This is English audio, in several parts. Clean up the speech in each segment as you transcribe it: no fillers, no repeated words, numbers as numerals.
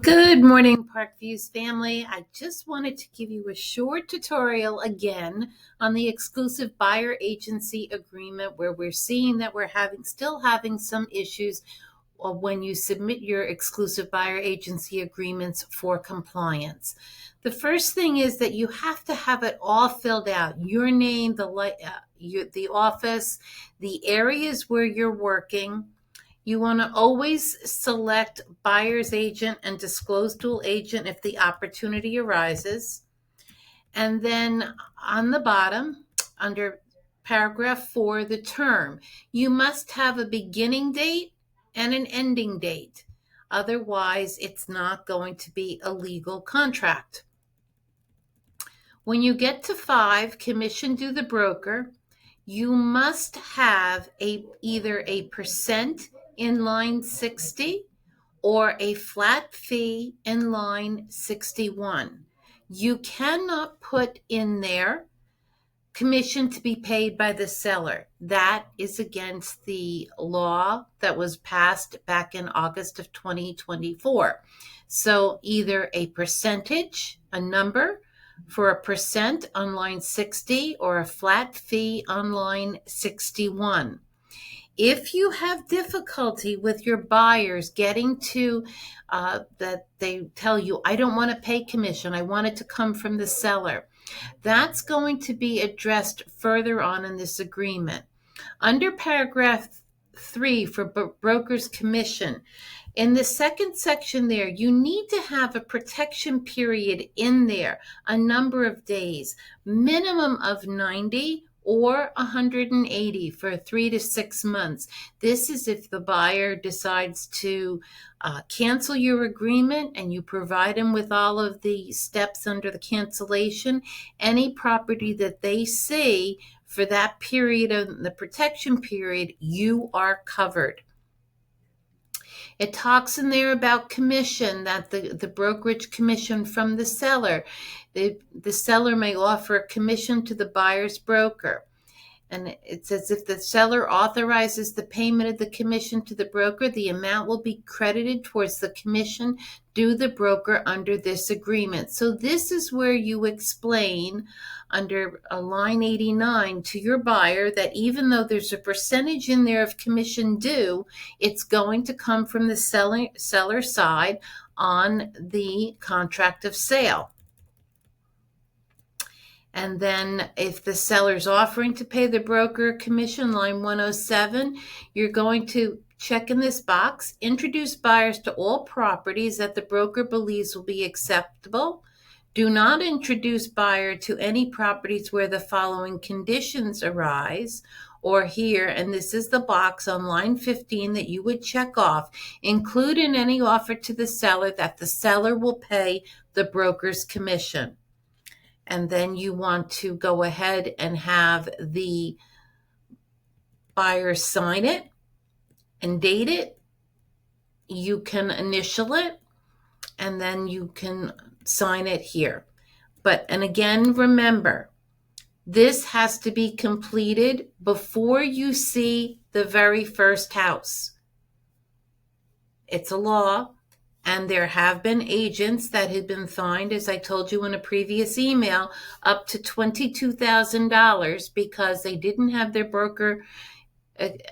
Good morning, Parkviews family. I just wanted to give you a short tutorial again on the exclusive buyer agency agreement where we're seeing that we're still having some issues when you submit your exclusive buyer agency agreements for compliance. The first thing is that you have to have it all filled out: your name, the office, the areas where you're working. You want to always select buyer's agent and disclose dual agent if the opportunity arises. And then on the bottom, under paragraph 4, the term, you must have a beginning date and an ending date. Otherwise, it's not going to be a legal contract. When you get to 5, commission due the broker, you must have either a percent in line 60 or a flat fee in line 61. You cannot put in there commission to be paid by the seller. That is against the law that was passed back in August of 2024. So either a percentage, a number for a percent on line 60, or a flat fee on line 61. If you have difficulty with your buyers getting to that they tell you, I don't want to pay commission, I want it to come from the seller, that's going to be addressed further on in this agreement. Under paragraph 3 for broker's commission, in the second section there, you need to have a protection period in there, a number of days, minimum of 90 or 180 for 3 to 6 months. This is if the buyer decides to cancel your agreement and you provide them with all of the steps under the cancellation. Any property that they see for that period of the protection period, you are covered. It talks in there about commission, that the brokerage commission from the seller. The seller may offer a commission to the buyer's broker. And it says if the seller authorizes the payment of the commission to the broker, the amount will be credited towards the commission due the broker under this agreement. So this is where you explain under line 89 to your buyer that even though there's a percentage in there of commission due, it's going to come from the seller side on the contract of sale. And then if the seller's offering to pay the broker commission, line 107, you're going to check in this box, introduce buyers to all properties that the broker believes will be acceptable. Do not introduce buyer to any properties where the following conditions arise. Or here, and this is the box on line 15 that you would check off, include in any offer to the seller that the seller will pay the broker's commission. And then you want to go ahead and have the buyer sign it and date it. You can initial it, and then you can sign it here. And again, remember, this has to be completed before you see the very first house. It's a law. And there have been agents that had been fined, as I told you in a previous email, up to $22,000 because they didn't have their broker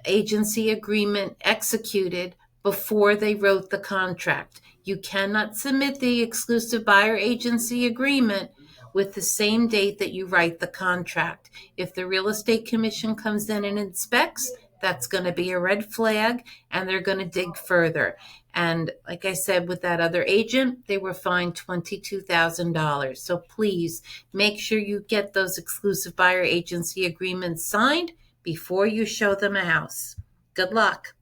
agency agreement executed before they wrote the contract. You cannot submit the exclusive buyer agency agreement with the same date that you write the contract. If the real estate commission comes in and inspects, that's going to be a red flag, and they're going to dig further. And like I said, with that other agent, they were fined $22,000. So please make sure you get those exclusive buyer agency agreements signed before you show them a house. Good luck.